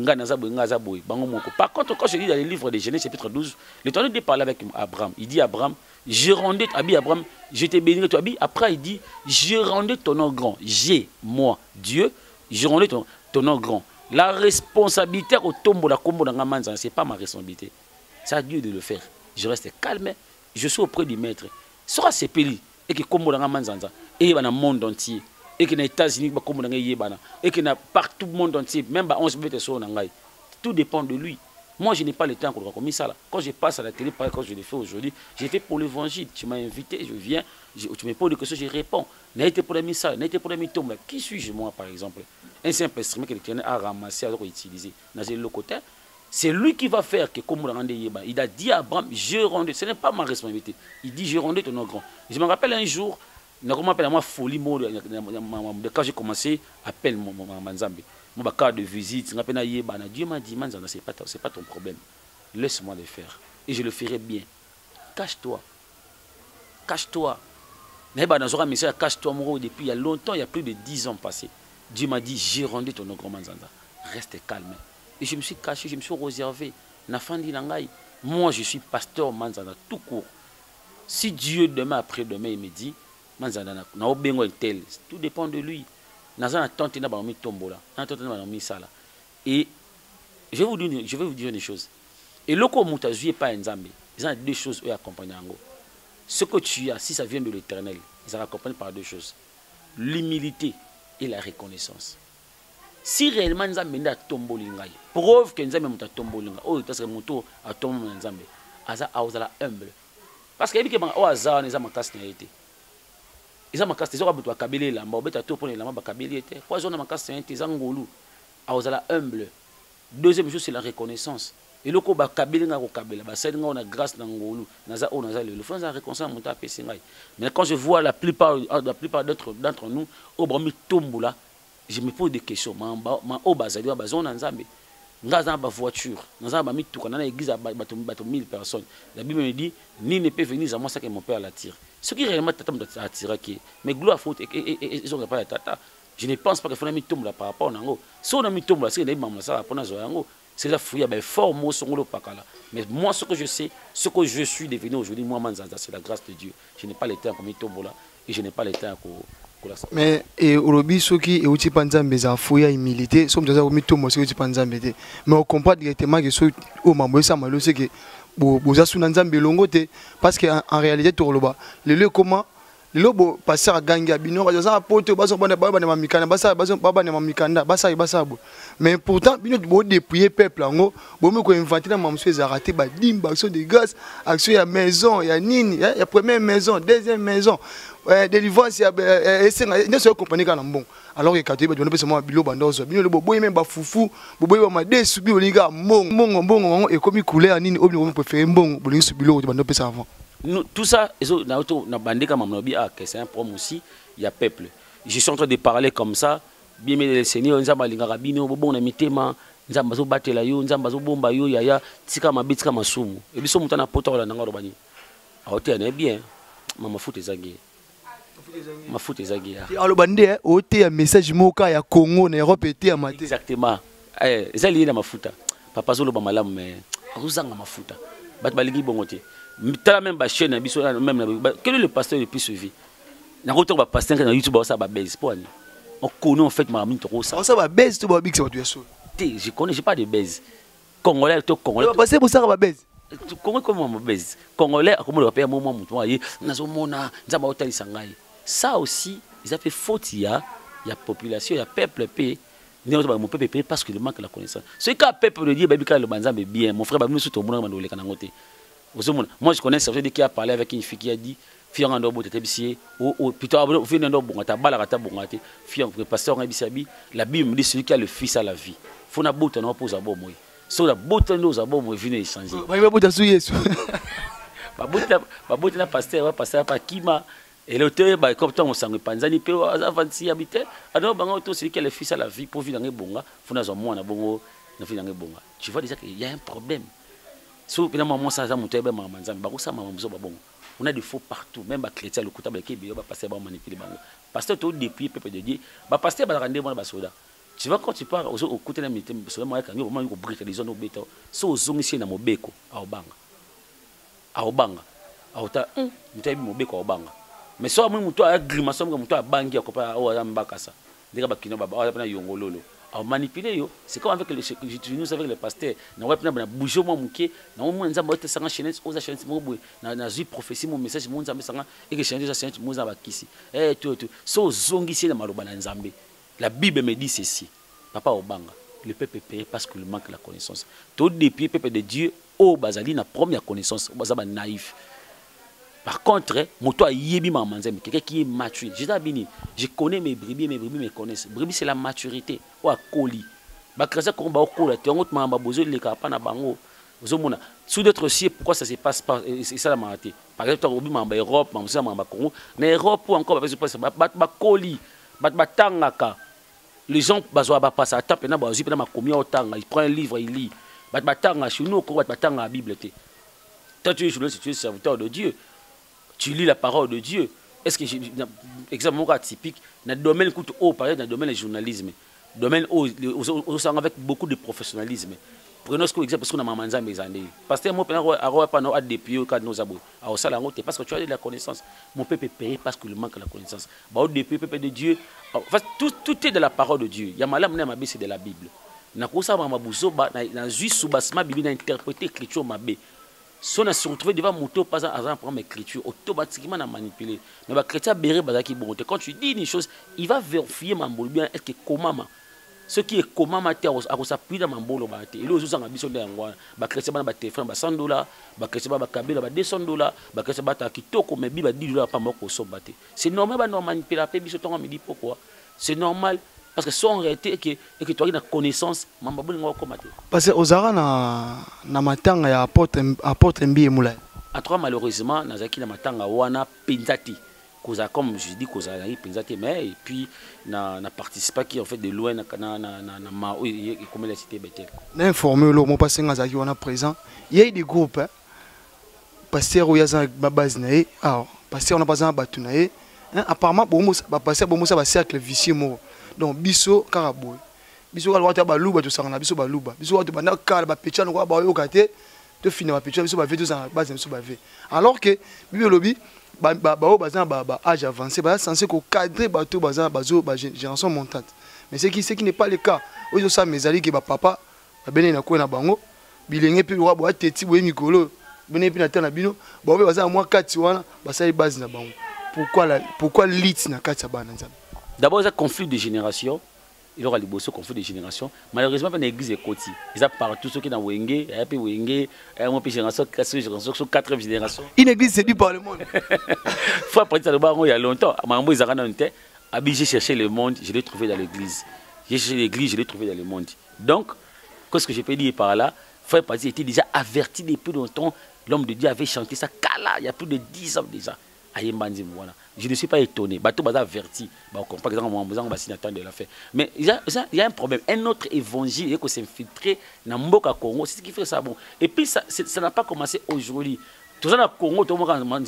par contre, quand je lis dans les livres de Genèse, chapitre 12, l'Éternel dit parler avec Abraham. Il dit à Abraham, je rendais, Abraham, je t'ai béni, toi, après il dit, je rendais ton nom grand. J'ai, moi, Dieu, je rendais ton nom grand. La responsabilité au tombeau, la combo dans la main, ce n'est pas ma responsabilité. C'est à Dieu de le faire. je reste calme, je suis auprès du maître. Sera sepeli et que comme dans Manzanza et dans le monde entier et que dans les États-Unis comme dans Yébana et que partout le monde entier même à 11 mètres sur Nangai. Tout dépend de lui. Moi, je n'ai pas le temps pour comme ça là. Quand je passe à la télé, pareil, quand je le fais aujourd'hui, j'ai fait pour l'évangile. Tu m'as invité, je viens, tu me poses des questions, je réponds. N'a été pour les messages, n'a été pour les mythos. Qui suis-je moi par exemple? Un simple instrument que l'Éternel a ramassé, a utilisé dans le côté. C'est lui qui va faire que comme il a dit à Abraham, je rendais, ce n'est pas ma responsabilité. Il dit, je rendais ton nom grand. Je me rappelle un jour, comment appelle moi folie, quand j'ai commencé, appelle mon Manzambe. Mon carte de visite, Dieu m'a dit, Manzana, ce n'est pas ton problème. Laisse-moi le faire. Et je le ferai bien. Cache-toi. Cache-toi. Cache-toi, depuis il y a longtemps, il y a plus de 10 ans passés. Dieu m'a dit, j'ai rendu ton nom grand Manzana. Reste calme. Et je me suis caché, je me suis réservé. Moi, je suis pasteur Manzana, tout court. Si Dieu, demain, après-demain, il me dit, Manzana, tout dépend de lui. Et je vais vous dire une chose. Et le Komuta, je pas un Zambé. Ils ont deux choses à accompagner. Ce que tu as, si ça vient de l'Éternel, ils sont accompagnés par deux choses. L'humilité et la reconnaissance. Si réellement nous avons tombé, preuve que nous avons tombé, parce que nous avons tombé, nous sommes humble. Parce que nous avons des casse-tête. Ils ont casse-tête, ils ont kabélé là, ils ont kabélé. Quoi, ils ont casse-tête, ils ont humble. Deuxième chose, c'est la reconnaissance. Et le koba kabélé na ko kabélé, ba c'est nga on a grâce na ngolu, naza o naza le frère ça reconnaissance monta pesi ngai. Mais quand je vois la plupart d'entre nous au brami tombola, je me pose des questions. Ma obazali ba zona nzambe. Ngaza ba voiture, naza ba mituka na église ba 1000 personnes. La Bible me dit ni ne peut venir à moi ça que mon père l'attire. Ce qui réellement tata m'attire qui mais gloire faute et ils ont pas la tata. Je ne pense pas que faut na mitombola par rapport nango. Si on a mitombola c'est les maman ça pour na zo yango. C'est la fouille, ben fort mot son le pakala. Mais moi, ce que je sais, ce que je suis devenu aujourd'hui, moi, Manzaza, c'est la grâce de Dieu. Je n'ai pas le temps comme Tombola et je n'ai pas le temps pour la. Mais et aujourd'hui, ceux qui ont panzambe za fouille humilité, sont déjà au mitombo ceux qui panzambe. Mais on comprend directement que ceux au mambo ça malo c'est que boza sunanzambe longote parce que en réalité tout le bas. Le lieu comment le lobo passer à ganga bino baza pote baza bana mamikana basa baba na mamikanda basa ibasabo. Mais pourtant bino bo dépouiller peuple ngo bo me ko inventer na mamsou za raté ba dimba action de grâce action ya maison ya nini ya première maison deuxième maison délivrance ya esenga ne se compagnie kana bon alors que quand tu donner seulement bilo bandozo bino le boy même ba fufu boy ba madesu bi olinga mbongo et comme couleur nini obi on préférer mbongo bolinga su bilo bando pesa avant. Nous, tout ça, c'est un problème aussi, il y a peuple. Je suis en train de parler comme ça, bien mais le Seigneur, nous avons les rabino, bon, on a mis téma, nous avons battu la yo, nous avons bomba yo, yaya, tika ma bit kama sumu. Et puis, sommes en poto la nangaro bani. Ah, ok, on est bien, maman fout les aguets. Ma fout les aguets. Alors, bandé, au thé, un message moka ya Congo, en Europe, et à maté. Exactement. Eh, ça lié dans ma fouta. Papa Zolo Bamalam, mais, vous en ma fouta. Bat baligi bongoté. Même ma chaîne, quel est le pasteur le plus suivi? On connaît en fait ma mine trop ça. Ça va baise, tu vas big, ça va tuer. Je connais, j'ai pas de baise. Congolais, tout Congolais. Passer pour ça va baise. Comment ma baise? Congolais, comment le père moment mouton aïe, nazomona, nzamba otali sangai. Ça aussi, ils ont fait faute il y a population, il y a peuple paix. Mon peuple paix parce qu'il manque la connaissance. Ce cas peuple de dire baby quand le banzambe bien, mon frère ba nous tout monde mandolé kana ngote. Moi, je connais certains qui a parlé avec une fille qui a dit fille en dehors de tébisier ou plutôt fille en dehors bongata balagata bongate fille en pasteur en bisabi la Bible me dit celui qui a le fils à la vie faut na boute na pose abo moi so la boute nos abo moi vient échanger ba boute sur Yesu ba boute na pasteur pas kima et l'auteur ba comme tant on sang panzani pe avanti habiter alors bango to celui qui a le fils à la vie pour vivre dans bonga faut na zo moi na bongo na vivre dans bonga tu vois déjà qu'il y a un problème. Si vous maman ça monter ben maman nzambe ba ko sa maman zo ba bon on a des faux partout même ba chrétien le kutaba ke ba passer ba manipuler bango pasteur to depuis peuple de Dieu ba pasteur ba rendre moi ba soda tu vois quand tu pars au côté de militaire soda moi quand on ko briter les zones obeta so ozongisi na mobeko a obanga ota mutabi mobeko a obanga mais so moi muto a grimace comme muto a bangi akopa o mbakasa ndeka ba kino ba na yongololo à manipuler. C'est comme avec nous avec les pasteurs. Nous avons bougé moi mouké, nous avons dit que ça a chaîne, aux chaînes, na vie prophétie mon message mon nzambe sanga et que chaîne ça mon nzamba kisi. Eh tout so zongi c'est na maloba na nzambe. La Bible me dit ceci. Papa Obanga, le peuple paye parce qu'il manque la connaissance. Tout depuis peuple de Dieu au bazali na première connaissance, bazaba naïf. Par contre, moi, quelqu'un qui est mature. Je connais mes brebis me connaissent. Brebis, c'est la maturité. Ou à colis. Sous d'autres cieux, pourquoi ça se passe pas? C'est ça la maladie. Par exemple, en Europe, en Congo, mais Europe, encore, colis, les gens passent à taper, ils prennent un livre, ils lisent. Chez nous, la Bible. Toi, tu es journaliste, tu es serviteur de Dieu. Tu lis la parole de Dieu. Est-ce que, exemple typique, dans le domaine haut, par exemple, dans le domaine du journalisme, domaine haut, avec beaucoup de professionnalisme. Prenons ce exemple parce qu'on a mamanza mes années. Parce que moi, parce que tu as de la connaissance. Mon peuple est payé parce qu'il manque la connaissance. Depuis peuple de Dieu, tout est de la parole de Dieu. Il y a malam ma c'est de la Bible. Na kosa ma buzo ba na zui subasma Bible na interpréter l'écriture ma bé. Si on a se retrouvé devant mon tour, pas un programme écriture, automatiquement on a manipulé. Mais les chrétiens béré bazaki bon. Quand tu dis une chose, il va vérifier ma boule bien est-ce que comment ce qui est comment ma terre a s'appuyer dans ma boule ba té. Et les autres en ambition de ngwa. Ba chrétien ba téléphone ba $100, ba chrétien ba kabela ba $200, ba chrétien ba ta kitoko mais bi ba $10 pas moko so baté. C'est normal ba non manipuler la biso tonga me dit pourquoi. C'est normal. Parce que si on réalité et que tu as une connaissance, parce que Ozara na matanga ya apôtre Mbi Moulay. À trois malheureusement, nazaki na matanga wana penzati. Comme je dis causa penzati mais et puis na participé qui en fait de loin na comme la cité Bethel. Na informé lo mo passé ngazaki wana présent. Il y a des groupes pasteur oyaza ba base na e. Ah, pasteur on a pas un batu na e. Apparemment bon ba pasteur bon ça ba cercle vicieux mo. Donc biso karaboy biso ka lwata baluba to sangana biso baluba biso ka to bana kala ba pecha no ba yo kate to fina ba pecha biso ba veto za base biso ba ve alors que bibi lobi ba bazan ba âge avancé ba censé ko cadrer bato bazan bazo ba génération montante mais c'est qui n'est pas le cas oyo ça mes ali que ba papa ba bene na ko na bango bilenge pe wa ba teti boye mikolo bene pe na tana bino ba obe bazan moi kati wana ba sai base na bango pourquoi lit na kati bana nzambe. D'abord, il y a un conflit de génération. Il y aura les beaux conflits de génération. Malheureusement, il y a l'église Ekoti. Ils ont partout ceux qui sont Wenge, il y a Wenge, il y a une génération, 4e génération. Une église séduite par le monde. Il faut apprendre ça il y a longtemps. J'ai cherché le monde, je l'ai trouvé dans l'église. J'ai cherché l'église, je l'ai trouvé dans le monde. Donc, qu'est-ce que je peux dire par là? Frère Pati était déjà averti depuis longtemps. L'homme de Dieu avait chanté ça. Kala, il y a plus de 10 ans déjà. Je ne suis pas étonné. Bateau bas averti. Par exemple, on va signature de l'affaire. Mais il y a un problème. Un autre évangile qui s'est infiltré dans Mboka Congo. C'est ce qui fait ça bon. Et puis ça n'a pas commencé aujourd'hui. Tout ça dans le Congo, tout le monde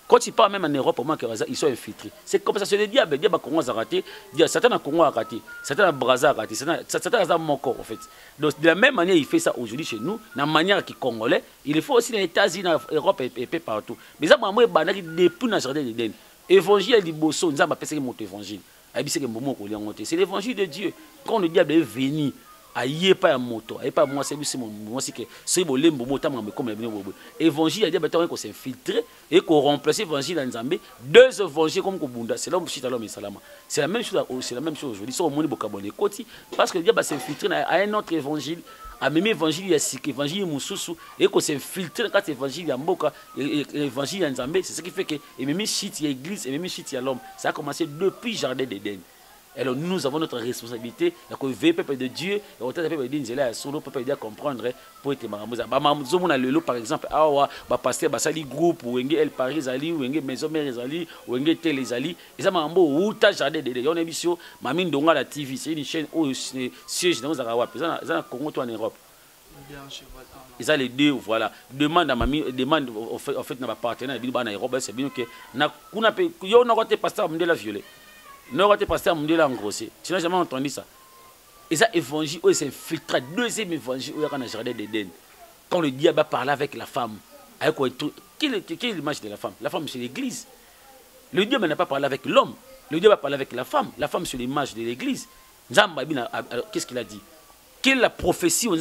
quand tu parles même en Europe, ils sont infiltrés. C'est comme ça. C'est le diable. Le diable a Congo a raté. Certains a Congo a raté. Certains a Brazza a raté. Certains a mon corps en fait. Donc de la même manière, il fait ça aujourd'hui chez nous. De la manière qu'il est congolais, il le fait aussi dans les États-Unis, en Europe et partout. Mais ça, moi, depuis le jardin d'Éden. Évangile du Bosso, nous avons appelé ça mon évangile. C'est l'évangile de Dieu. Quand le diable est venu, aïe pas un moto, aïe pas moi c'est que c'est bon lembo mota mais comme évangile il dit bâton qu'on s'infiltrer et qu'on remplace évangile en Zambie deux évangiles comme Kobunda c'est l'homme chita l'homme salama c'est la même chose aujourd'hui sur au monde bokabone koti parce que le diable s'infiltrer à un autre évangile à même évangile il y a six évangile mususu et qu'on s'infiltrer dans évangile en Mboka évangile en Zambie c'est ce qui fait que et même shit il y a église et même shit il y a l'homme ça a commencé depuis jardin d'Éden. Alors nous avons notre responsabilité, il faut veiller peuple de Dieu, et autant de peuple de Dieu, le peuple de comprendre pour être maramouza. Par exemple, pasteur basali groupe ou El Paris ali ou Maison Mère ali ou Télé ali, et ça mambo ou ta jardin de on émission Mamine Donga la TV, c'est une chaîne où siège dans Zarawap, ça Congo toi en Europe. Et ça les deux voilà, demande à mamie demande en fait na partenaire en Europe, c'est bien que na kuna pe yo na côté pasteur me la violer. Non, tu pasteur mondial en grossier. Tu n'as jamais entendu ça. Et ça, évangile, c'est infiltré. Deuxième évangile, où il y a un jardin d'Éden. Quand le diable a parlé avec la femme, avec quelle est l'image de la femme? La femme, c'est l'église. Le diable n'a pas parlé avec l'homme. Le diable a parlé avec la femme. La femme, c'est l'image de l'église. Qu'est-ce qu'il a dit? Quelle est la prophétie on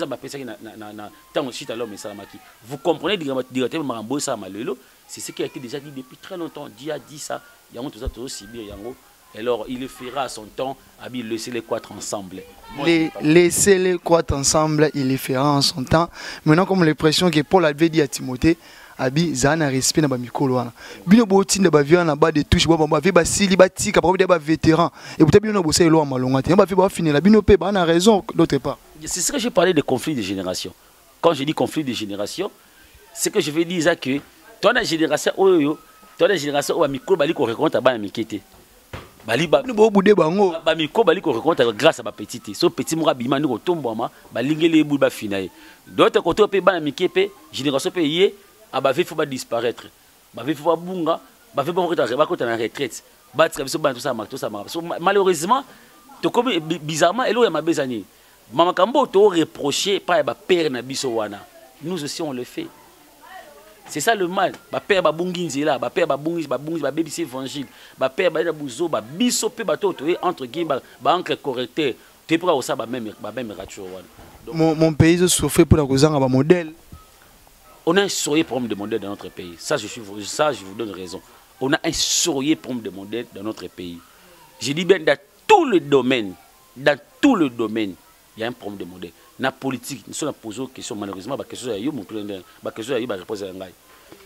vous comprenez directement c'est ce qui a été déjà dit depuis très longtemps. Dieu a dit ça. Alors il le fera à son temps. Laissez-les croître ensemble. Laissez-les croître ensemble, il les fera en son temps. Maintenant, comme l'impression que Paul avait dit à Timothée, Abi zana respect na ba mikolo wana bino boti na ba via na ba de touche ba ve ba sili ba tika ba ba vétéran et peut-être bino bossa elo malonga te ba fe ba finir la bino pe ba na raison d'autre part. C'est ce que j'ai parlé de conflit de génération. Quand je dis conflit de génération, c'est que je veux dire que toi la génération oyo toi la génération o ba mikolo bali ko rencontre ba na mikete bali ba bo budé bango ba mikolo bali ko rencontre grâce à ba petite so petit mo bima ni ko tomboma ba lingele bu ba finaye d'autre côté pe ba na mikepe génération pe yé il faut pas disparaître. Il faut pas bunga. Il faut pas être en retraite. Malheureusement, bizarrement, il y a des années. Maman Kambo to reproché par ba père na biso wana. Nous aussi on le fait. C'est ça le mal. Ba père ba bunginzi là, ba père ba bungi ba baby c'est évangile. Ba père ba buzo ba biso pe ba to entre guillemets ba encre correcteur. Tu pourras aussi ba même ratio wana. Mon pays souffre pour la kozanga ba modèle. On a un sérieux problème de modèle dans notre pays. Ça, je vous donne raison. On a un sérieux problème de modèle dans notre pays. Je dis bien dans tout le domaine, il y a un problème de modèle. Dans la politique, nous sommes posé des questions, malheureusement, des questions à réponse à l'anglais.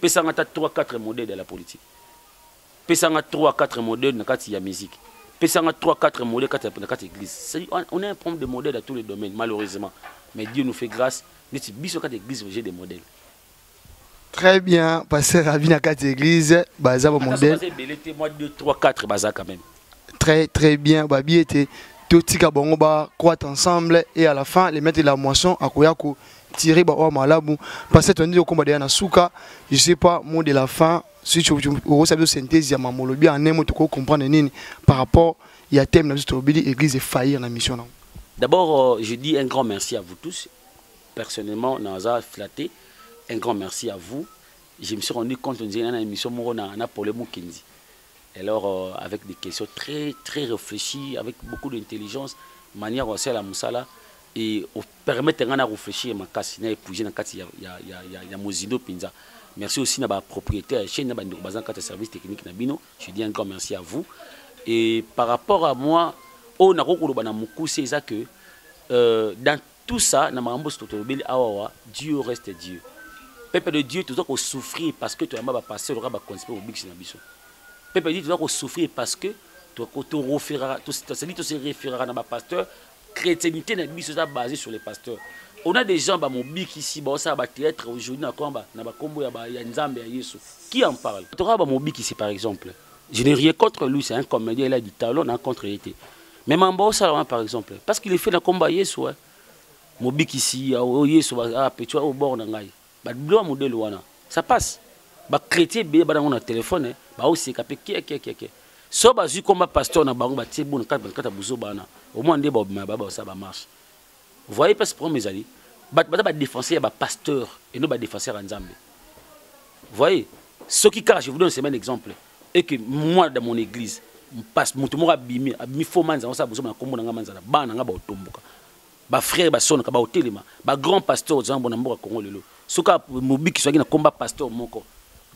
Puis on a 3-4 modèles dans la politique. Puis on a 3-4 modèles dans la musique. Puis on a 3-4 modèles dans l'église. On a un problème de modèle dans tous les domaines, malheureusement. Mais Dieu nous fait grâce. Nous sommes l'église, j'ai des modèles. Très bien, pasteur Ravi na quatre églises, baza ba modèle. Moi 2 3 4 baza quand même. Très bien, babi était totika bongo ba croître ensemble et à la fin les mettre de la moisson à koyako tirer ba o malabu pasteur tu dis au combat de na souka, je sais pas mot de la fin si tu au savoir synthèse ya mamolobi en un mot tu comprendre nini par rapport il y a thème na juste obédi église et faillir na mission. D'abord je dis un grand merci à vous tous. Personnellement naza flatté. Un grand merci à vous. Je me suis rendu compte qu'on disait une émission pour le Mukendi. Alors, avec des questions très réfléchies, avec beaucoup d'intelligence, manière aussi à la Moussala, et permettre de réfléchir à ma casse, il y a Mozido Pinza. Merci aussi à la propriétaire, à la service technique Nabino. Je dis un grand merci à vous. Et par rapport à moi, c'est ça que dans tout ça, Dieu reste Dieu. Peuple de Dieu, tu dois souffrir parce que tu as un pasteur, tu as un conspire au big sinabiso. Peuple de Dieu, tu dois souffrir parce que tu se référeras à un pasteur. Chrétienté n'est pas basée sur les pasteurs. On a des gens qui ici, ça va être aujourd'hui, qui en parle? Tu auras un ici par exemple. Je n'ai rien contre lui, c'est un comédien, il a du talent, on a contre-été. Mais Mambo Salama par exemple, parce qu'il est fait dans le combat Yesu. Mobik ici, Yesu, tu vois, au bord d'un gars. Ça passe. Les chrétiens sont dans le téléphone. Aussi, si on a comme pasteur, au moins, ça marche. Vous voyez, parce que mes amis, les défenseurs sont pasteurs et non les défenseurs en Zambie. Vous voyez, ce qui cache, je vous donne un exemple. Et que moi, dans mon église, je frère basona ka ba hotelema ba grand pasteur zambo na mboka Congo lelo soka mobiki soki na combat pasteur moko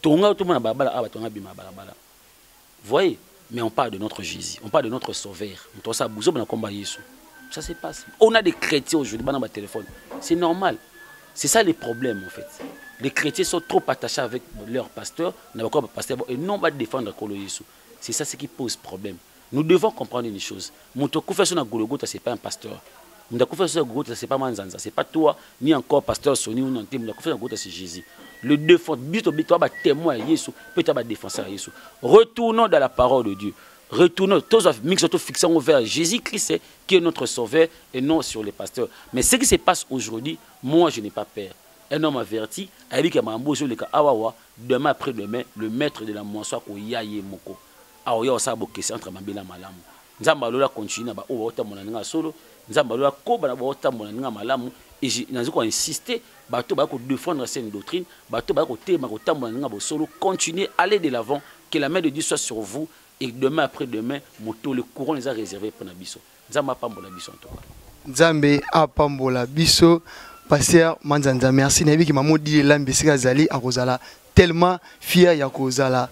tonga tout na babala aba tonga bima balabala. Voyez, mais on parle de notre Jésus, on parle de notre sauveur. On ça bouzo na combat Yesu. Ça se passe. On a des chrétiens aujourd'hui dans ma téléphone. C'est normal. C'est ça les problèmes en fait. Les chrétiens sont trop attachés avec leur pasteur, et non pas défendre Kolo Yesu. C'est ça ce qui pose problème. Nous devons comprendre une chose. Mon confession na Golgotha c'est pas un pasteur. C'est pas Manzanza, c'est pas toi, ni encore pasteur Sony ou non, c'est Jésus. Le défenseur, témoin Jésus, peut-être défenseur Jésus. Retournons dans la parole de Dieu. Retournons, tous fixons vers Jésus-Christ qui est notre sauveur et non sur les pasteurs. Mais ce qui se passe aujourd'hui, moi je n'ai pas peur. Un homme averti, a dit que demain après-demain, le maître de la moisson, Yaye Moko. Aoya Osabo question entre Mabila Malam. Nzambalola continue ba o otamona solo. Nzambalola ko ba otamona nga malamu et nazo ko insister bato ba ko défendre cette doctrine, bato ba ko tema ko tamona nga bo solo, continuer aller de l'avant, que la main de Dieu soit sur vous et demain après demain moto le courant les a réservés pour Nabiso. Nzambe apambola biso en tout cas. Nzambe apambola biso. Pasteur Manzanza, merci. Nabi ki maman dit lambe sika zali a Rosala tellement fier ya Rosala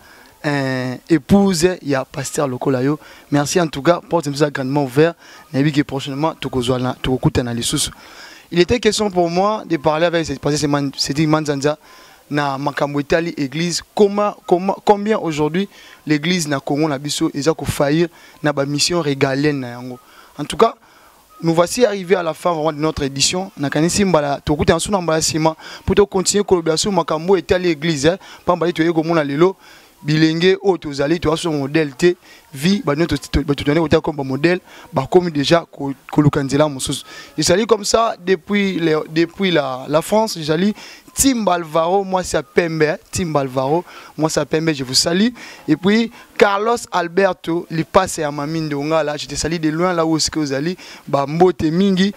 épouse ya Pasteur Lokolayo. Merci en tout cas, porte nous a grandement ouvert. Nabi ki prochainement tokozwala tokokutana lisusu. Il était question pour moi de parler avec cette pasteur c'est Manzanza na makambo etali église combien aujourd'hui l'église na Congo na biso eza ko faillir na ba mission régalienne na yango. En tout cas, nous voici arrivés à la fin vraiment de notre édition. Nakanisi mbala tokuta nsuna mbala sima pour continuer collaboration makambo etali église pamba to yego mona lelo bilenge o tozali to aso modèle te vie ba notre donner autant comme modèle ba comme déjà kolukanzela mususu. Je salue comme ça depuis la France, je salue Tim Alvaro, moi c'est Pembe, Tim Alvaro, moi c'est Pembe, je vous salue. Et puis Carlos Alberto, il passe à Mami Ndonga là, je te salue de loin là où est-ce que vous allez, Bambote Mingi,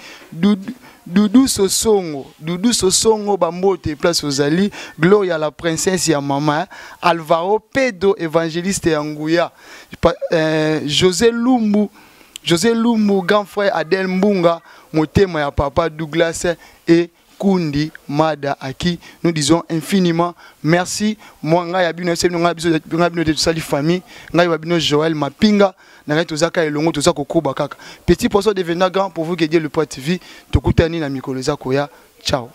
Doudou Sosongo, Bambote place aux Ali, Gloria la princesse ya maman, Alvaro Pedro évangéliste Angouya, José Lumbu, grand frère Adel Mbunga, Motema ya papa Douglas et Kundi Mada à qui nous disons infiniment merci. Moi nga ya bino sebe nga biso de sali famille nga ya bino Joël Mapinga na tozaka elongo tozaka kokuba kaka petit poisson devenir grand pour vous que Dieu le porte vie tokutani na mikolo za koya. Ciao.